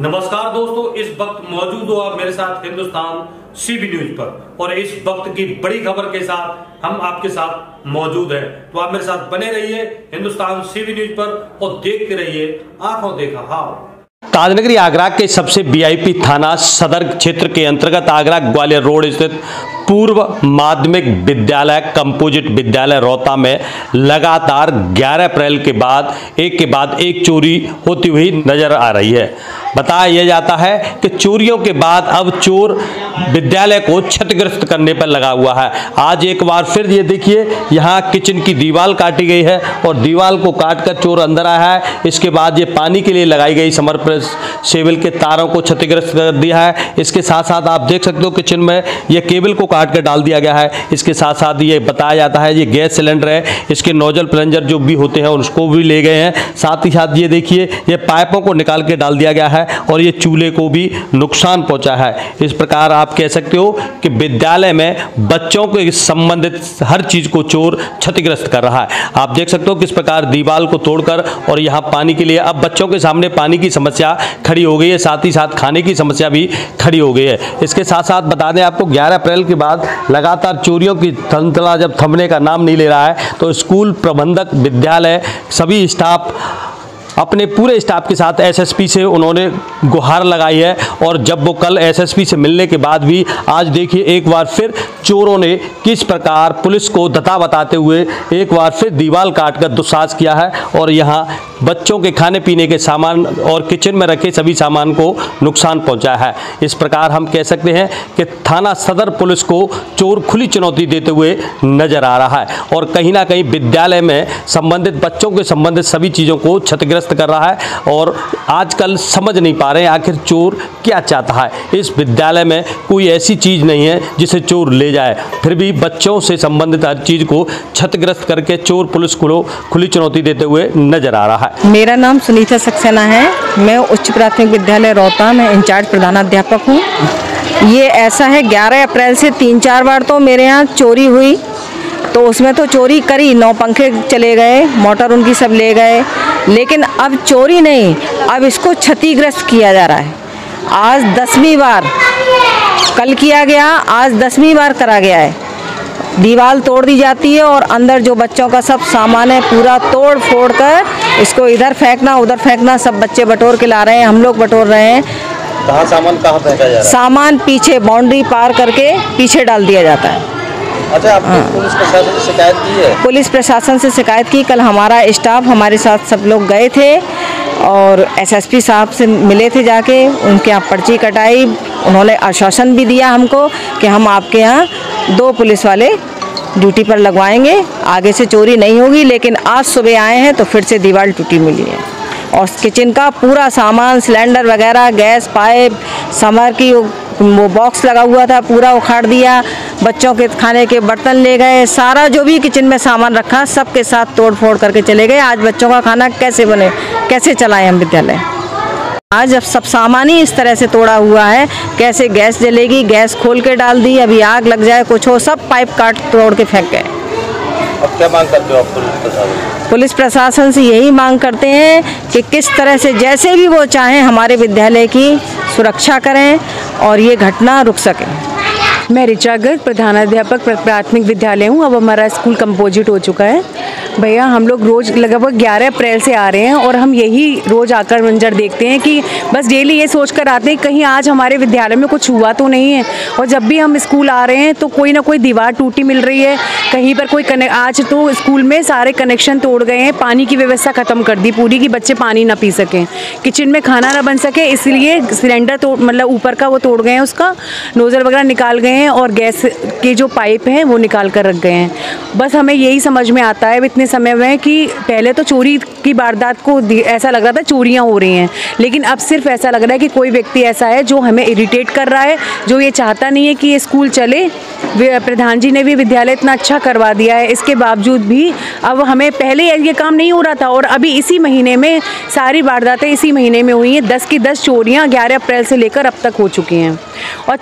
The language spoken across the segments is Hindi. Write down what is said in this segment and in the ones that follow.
नमस्कार दोस्तों, इस वक्त मौजूद हो आप मेरे साथ हिंदुस्तान सीबी न्यूज पर और इस वक्त की बड़ी खबर के साथ हम आपके साथ मौजूद हैं। तो आप मेरे साथ बने रहिए हिंदुस्तान सीबी न्यूज पर और देखते रहिए आंखों देखा हाल। ताजनगरी आगरा के सबसे वीआईपी थाना सदर क्षेत्र के अंतर्गत आगरा ग्वालियर रोड स्थित पूर्व माध्यमिक विद्यालय कंपोजिट विद्यालय रोहता में लगातार 11 अप्रैल के बाद एक चोरी होती हुई नजर आ रही है। बताया यह जाता है कि चोरियों के बाद अब चोर विद्यालय को क्षतिग्रस्त करने पर लगा हुआ है। आज एक बार फिर ये देखिए, यहाँ किचन की दीवार काटी गई है और दीवार को काटकर चोर अंदर आया है। इसके बाद ये पानी के लिए लगाई गई समर सेबल के तारों को क्षतिग्रस्त कर दिया है। इसके साथ साथ आप देख सकते हो किचन में ये केबल को काट कर डाल दिया गया है। इसके साथ साथ ये बताया जाता है ये गैस सिलेंडर है, इसके नोजल प्लंजर जो भी होते हैं उसको भी ले गए हैं। साथ ही साथ ये देखिए, ये पाइपों को निकाल के डाल दिया गया है और ये चूल्हे को भी नुकसान पहुंचा है। इस प्रकार आप कह सकते हो कि विद्यालय में बच्चों के संबंधित हर चीज को चोर क्षतिग्रस्त कर रहा है। आप देख सकते हो किस प्रकार दीवार को तोड़कर और यहाँ पानी के लिए अब बच्चों के सामने पानी की समस्या खड़ी हो गई है, साथ ही साथ खाने की समस्या भी खड़ी हो गई है। इसके साथ साथ बता दें आपको, 11 अप्रैल के बाद लगातार चोरियों की सिलसिला जब थमने का नाम नहीं ले रहा है तो स्कूल प्रबंधक, विद्यालय, सभी स्टाफ अपने पूरे स्टाफ के साथ एसएसपी से उन्होंने गुहार लगाई है। और जब वो कल एसएसपी से मिलने के बाद भी आज देखिए एक बार फिर चोरों ने किस प्रकार पुलिस को धता बताते हुए एक बार फिर दीवार काटकर दुस्साहस किया है और यहाँ बच्चों के खाने पीने के सामान और किचन में रखे सभी सामान को नुकसान पहुंचा है। इस प्रकार हम कह सकते हैं कि थाना सदर पुलिस को चोर खुली चुनौती देते हुए नजर आ रहा है और कहीं ना कहीं विद्यालय में संबंधित बच्चों के संबंधित सभी चीज़ों को क्षतिग्रस्त कर रहा है। और आजकल समझ नहीं पा रहे हैं आखिर चोर क्या चाहता है। इस विद्यालय में कोई ऐसी चीज़ नहीं है जिसे चोर ले जाए, फिर भी बच्चों से संबंधित हर चीज़ को क्षतिग्रस्त करके चोर पुलिस को खुली चुनौती देते हुए नजर आ रहा है। मेरा नाम सुनीता सक्सेना है। मैं उच्च प्राथमिक विद्यालय रोहता में इंचार्ज प्रधानाध्यापक हूँ। ये ऐसा है, 11 अप्रैल से 3-4 बार तो मेरे यहाँ चोरी हुई, तो उसमें तो चोरी करी, 9 पंखे चले गए, मोटर उनकी सब ले गए, लेकिन अब चोरी नहीं, अब इसको क्षतिग्रस्त किया जा रहा है। आज 10वीं बार, कल किया गया, आज 10वीं बार करा गया है। दीवार तोड़ दी जाती है और अंदर जो बच्चों का सब सामान है पूरा तोड़ फोड़ कर इसको इधर फेंकना उधर फेंकना, सब बच्चे बटोर के ला रहे हैं, हम लोग बटोर रहे हैं। सामान कहाँ फेंका जा रहा है? सामान पीछे बाउंड्री पार करके पीछे डाल दिया जाता है। अच्छा, आपने पुलिस प्रशासन से शिकायत की है? पुलिस प्रशासन से शिकायत की। कल हमारा स्टाफ हमारे साथ सब लोग गए थे और एसएसपी साहब से मिले थे, जाके उनके यहाँ पर्ची कटाई। उन्होंने आश्वासन भी दिया हमको कि हम आपके यहाँ 2 पुलिस वाले ड्यूटी पर लगवाएंगे, आगे से चोरी नहीं होगी। लेकिन आज सुबह आए हैं तो फिर से दीवार टूटी मिली है और किचन का पूरा सामान, सिलेंडर वगैरह, गैस पाइप, समर की वो बॉक्स लगा हुआ था पूरा उखाड़ दिया। बच्चों के खाने के बर्तन ले गए, सारा जो भी किचन में सामान रखा सबके साथ तोड़ फोड़ करके चले गए। आज बच्चों का खाना कैसे बने, कैसे चलाएं हम विद्यालय? आज जब सब सामान ही इस तरह से तोड़ा हुआ है, कैसे गैस जलेगी? गैस खोल के डाल दी, अभी आग लग जाए कुछ हो, सब पाइप काट तोड़ के फेंक गए। अब क्या मांग करते हो आप पुलिस प्रशासन? पुलिस प्रशासन से यही मांग करते हैं कि किस तरह से जैसे भी वो चाहें हमारे विद्यालय की सुरक्षा करें और ये घटना रुक सके। मैं ऋचा गर्ग, प्रधानाध्यापक प्राथमिक विद्यालय हूँ। अब हमारा स्कूल कंपोजिट हो चुका है। भैया, हम लोग रोज़ लगभग 11 अप्रैल से आ रहे हैं और हम यही रोज़ आकर मंजर देखते हैं कि बस डेली ये सोच कर आते हैं कहीं आज हमारे विद्यालय में कुछ हुआ तो नहीं है। और जब भी हम स्कूल आ रहे हैं तो कोई ना कोई दीवार टूटी मिल रही है, कहीं पर कोई आज तो स्कूल में सारे कनेक्शन तोड़ गए हैं, पानी की व्यवस्था ख़त्म कर दी पूरी कि बच्चे पानी ना पी सकें, किचन में खाना ना बन सके, इसलिए सिलेंडर तोड़ मतलब ऊपर का वो तोड़ गए हैं, उसका नोज़ल वगैरह निकाल गए हैं और गैस के जो पाइप हैं वो निकाल कर रख गए हैं। बस हमें यही समझ में आता है इतने समय में कि पहले तो चोरी की वारदात को ऐसा लग रहा था चोरियां हो रही हैं, लेकिन अब सिर्फ ऐसा लग रहा है कि कोई व्यक्ति ऐसा है जो हमें इरिटेट कर रहा है, जो ये चाहता नहीं है कि ये स्कूल चले। प्रधान जी ने भी विद्यालय इतना अच्छा करवा दिया है, इसके बावजूद भी अब हमें पहले ये काम नहीं हो रहा था और अभी इसी महीने में सारी वारदातें इसी महीने में हुई हैं। 10 की 10 चोरियाँ 11 अप्रैल से लेकर अब तक हो चुकी हैं। और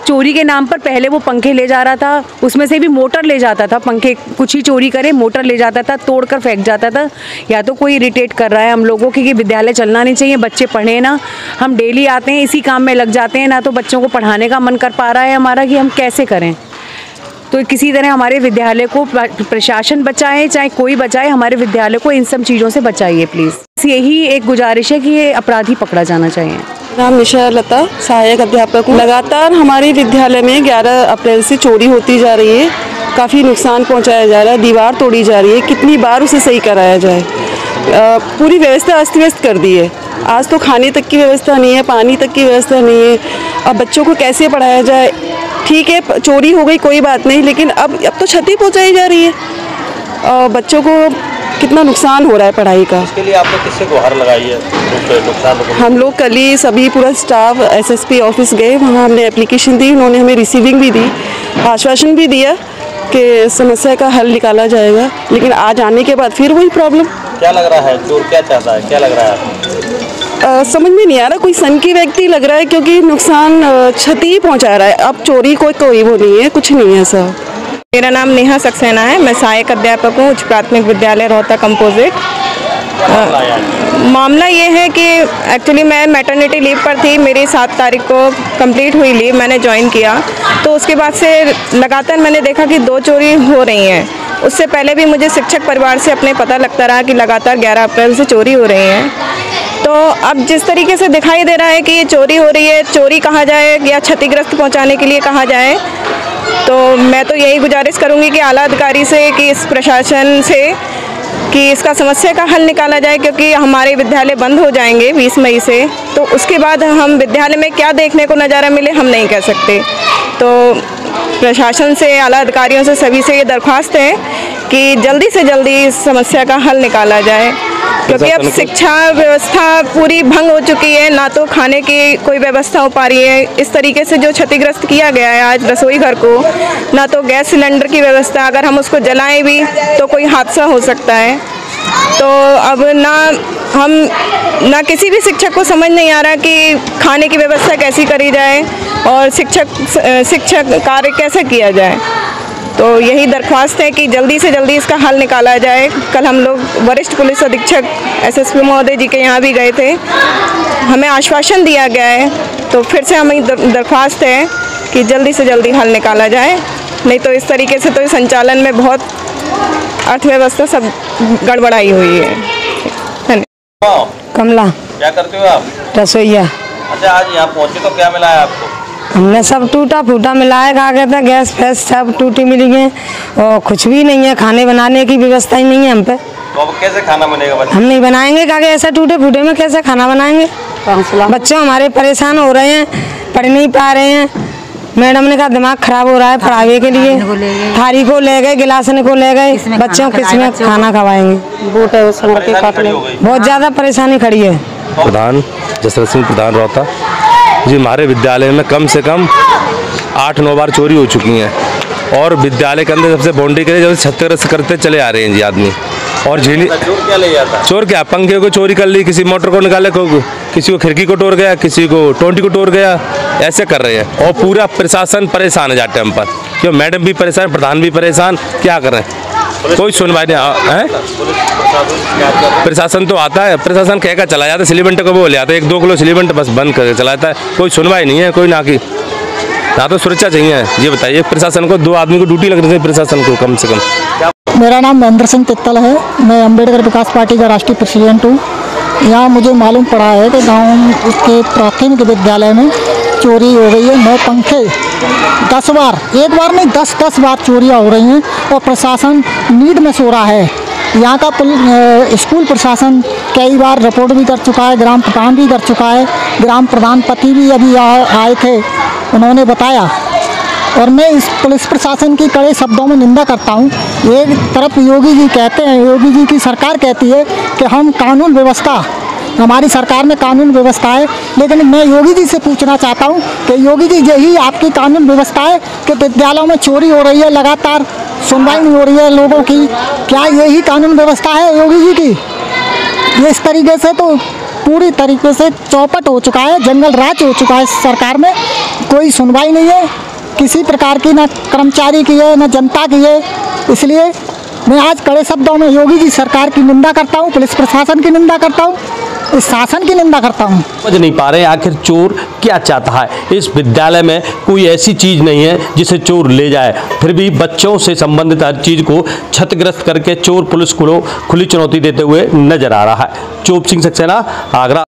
चोरी के नाम पर पहले वो पंखे ले जा रहा था, उसमें से भी मोटर ले जाता था, पंखे कुछ ही चोरी करे मोटर ले ले जाता था, तोड़ कर फेंक जाता था। या तो कोई इरिटेट कर रहा है हम लोगों की कि विद्यालय चलना नहीं चाहिए, बच्चे पढ़े ना। हम डेली आते हैं, इसी काम में लग जाते हैं, ना तो बच्चों को पढ़ाने का मन कर पा रहा है हमारा कि हम कैसे करें। तो किसी तरह हमारे विद्यालय को प्रशासन बचाए, चाहे कोई बचाए, हमारे विद्यालय को इन सब चीज़ों से बचाइए प्लीज़। यही एक गुजारिश है कि ये अपराधी पकड़ा जाना चाहिए। नाम निशा लता, सहायक अध्यापक हूँ। लगातार हमारे विद्यालय में 11 अप्रैल से चोरी होती जा रही है, काफ़ी नुकसान पहुँचाया जा रहा है, दीवार तोड़ी जा रही है। कितनी बार उसे सही कराया जाए, पूरी व्यवस्था अस्त व्यस्त कर दी है। आज तो खाने तक की व्यवस्था नहीं है, पानी तक की व्यवस्था नहीं है। अब बच्चों को कैसे पढ़ाया जाए? ठीक है, चोरी हो गई कोई बात नहीं, लेकिन अब तो क्षति पहुँचाई जा रही है। बच्चों को कितना नुकसान हो रहा है पढ़ाई का। इसके लिए आपने किससे गुहार लगाई है नुकसान? हम लोग कल ही सभी पूरा स्टाफ एसएसपी ऑफिस गए, वहाँ हमने एप्लीकेशन दी, उन्होंने हमें रिसीविंग भी दी, आश्वासन भी दिया कि समस्या का हल निकाला जाएगा। लेकिन आज आने के बाद फिर वही प्रॉब्लम। क्या लग रहा है, चोर क्या चाहता है, क्या लग रहा है? समझ में नहीं आ रहा, कोई सनकी व्यक्ति लग रहा है, क्योंकि नुकसान क्षति पहुँचा रहा है। अब चोरी कोई वो नहीं है, कुछ नहीं है ऐसा। मेरा नाम नेहा सक्सेना है, मैं सहायक अध्यापक हूँ उच्च प्राथमिक विद्यालय रोहता कंपोजिट। मामला ये है कि एक्चुअली मैं मैटरनिटी लीव पर थी, मेरी 7 तारीख को कंप्लीट हुई लीव, मैंने ज्वाइन किया। तो उसके बाद से लगातार मैंने देखा कि 2 चोरी हो रही हैं। उससे पहले भी मुझे शिक्षक परिवार से अपने पता लगता रहा कि लगातार 11 अप्रैल से चोरी हो रही हैं। तो अब जिस तरीके से दिखाई दे रहा है कि ये चोरी हो रही है, चोरी कहा जाए या क्षतिग्रस्त पहुँचाने के लिए कहा जाए, तो मैं तो यही गुजारिश करूंगी कि आला अधिकारी से, कि इस प्रशासन से, कि इसका समस्या का हल निकाला जाए, क्योंकि हमारे विद्यालय बंद हो जाएंगे 20 मई से। तो उसके बाद हम विद्यालय में क्या देखने को नज़ारा मिले हम नहीं कह सकते। तो प्रशासन से, आला अधिकारियों से, सभी से ये दरख्वास्त है कि जल्दी से जल्दी इस समस्या का हल निकाला जाए, क्योंकि अब शिक्षा व्यवस्था पूरी भंग हो चुकी है। ना तो खाने की कोई व्यवस्था हो पा रही है, इस तरीके से जो क्षतिग्रस्त किया गया है आज रसोई घर को, ना तो गैस सिलेंडर की व्यवस्था, अगर हम उसको जलाएं भी तो कोई हादसा हो सकता है। तो अब ना किसी भी शिक्षक को समझ नहीं आ रहा कि खाने की व्यवस्था कैसी करी जाए और शिक्षक कार्य कैसे किया जाए। तो यही दरख्वास्त है कि जल्दी से जल्दी इसका हल निकाला जाए। कल हम लोग वरिष्ठ पुलिस अधीक्षक एसएसपी महोदय जी के यहाँ भी गए थे, हमें आश्वासन दिया गया है। तो फिर से हमें दरख्वास्त है कि जल्दी से जल्दी हल निकाला जाए, नहीं तो इस तरीके से तो संचालन में बहुत अर्थव्यवस्था सब गड़बड़ाई हुई है। धन्यवाद। कमला। क्या करते हो आप? रसोईया। अच्छा, आज यहाँ पहुँचे तो क्या मिला है आपको? हमने सब टूटा फूटा मिला है, कहा कहते हैं गैस फैस सब टूटी मिली है और कुछ भी नहीं है, खाने बनाने की व्यवस्था ही नहीं है हम पे। तो अब कैसे खाना बनेगा? हम नहीं बनाएंगे, कहा ऐसा टूटे फूटे में कैसे खाना बनाएंगे? बच्चे हमारे परेशान हो रहे हैं, पढ़ नहीं पा रहे हैं। मैडम ने कहा दिमाग खराब हो रहा है पढ़ावे के लिए, थारी को ले गए, गिलासन को ले गए, बच्चों किसमें खाना खवाएंगे? बहुत ज़्यादा परेशानी खड़ी है। प्रधान जसवंत सिंह प्रधान रोहता जी, हमारे विद्यालय में कम से कम 8-9 बार चोरी हो चुकी हैं और विद्यालय के अंदर सबसे बाउंड्री करे जब छत्तीस करते चले आ रहे हैं जी आदमी। और झीली चोर क्या, पंखे को चोरी कर ली, किसी मोटर को निकाले, किसी को खिड़की को तोड़ गया, किसी को टोंटी को तोड़ गया, ऐसे कर रहे हैं। और पूरा प्रशासन परेशान है जाते हम पर, क्यों? मैडम भी परेशान, प्रधान भी परेशान, क्या करें? कोई सुनवाई नहीं है। प्रशासन तो आता है, प्रशासन कह कर चला जाता है, सिलीमेंट को वो ले आता है, 1-2 किलो सिलीमेंट बस बंद करके चलाता है। कोई सुनवाई नहीं है, कोई ना की ना तो सुरक्षा चाहिए। ये बताइए प्रशासन को, 2 आदमी को ड्यूटी लग रही है प्रशासन को कम से कम। मेरा नाम महेंद्र सिंह तित्तल है, मैं अम्बेडकर विकास पार्टी का राष्ट्रीय प्रेसिडेंट हूँ। यहाँ मुझे मालूम पड़ा है कि गाँव के प्राथमिक विद्यालय में चोरी हो गई है। 9 पंखे 10 बार, एक बार नहीं 10 बार चोरियाँ हो रही हैं और प्रशासन नीड में सो रहा है। यहाँ का स्कूल प्रशासन कई बार रिपोर्ट भी कर चुका है, ग्राम प्रधान भी कर चुका है, ग्राम प्रधान पति भी अभी आए थे, उन्होंने बताया। और मैं इस पुलिस प्रशासन की कड़े शब्दों में निंदा करता हूँ। एक तरफ योगी जी कहते हैं, योगी जी की सरकार कहती है कि हम कानून व्यवस्था, हमारी सरकार में कानून व्यवस्था है, लेकिन मैं योगी जी से पूछना चाहता हूँ कि योगी जी यही आपकी कानून व्यवस्था है कि विद्यालयों में चोरी हो रही है, लगातार सुनवाई नहीं हो रही है लोगों की, क्या यही कानून व्यवस्था है योगी जी की? ये इस तरीके से तो पूरी तरीके से चौपट हो चुका है, जंगल राज हो चुका है सरकार में, कोई सुनवाई नहीं है किसी प्रकार की, ना कर्मचारी की है ना जनता की है। इसलिए मैं आज कड़े शब्दों में योगी जी सरकार की निंदा करता हूँ, पुलिस प्रशासन की निंदा करता हूँ, इस शासन की निंदा करता हूँ। समझ नहीं पा रहे आखिर चोर क्या चाहता है। इस विद्यालय में कोई ऐसी चीज नहीं है जिसे चोर ले जाए, फिर भी बच्चों से संबंधित हर चीज को क्षतिग्रस्त करके चोर पुलिस को खुली चुनौती देते हुए नजर आ रहा है। चोप सिंह सक्सेना, आगरा।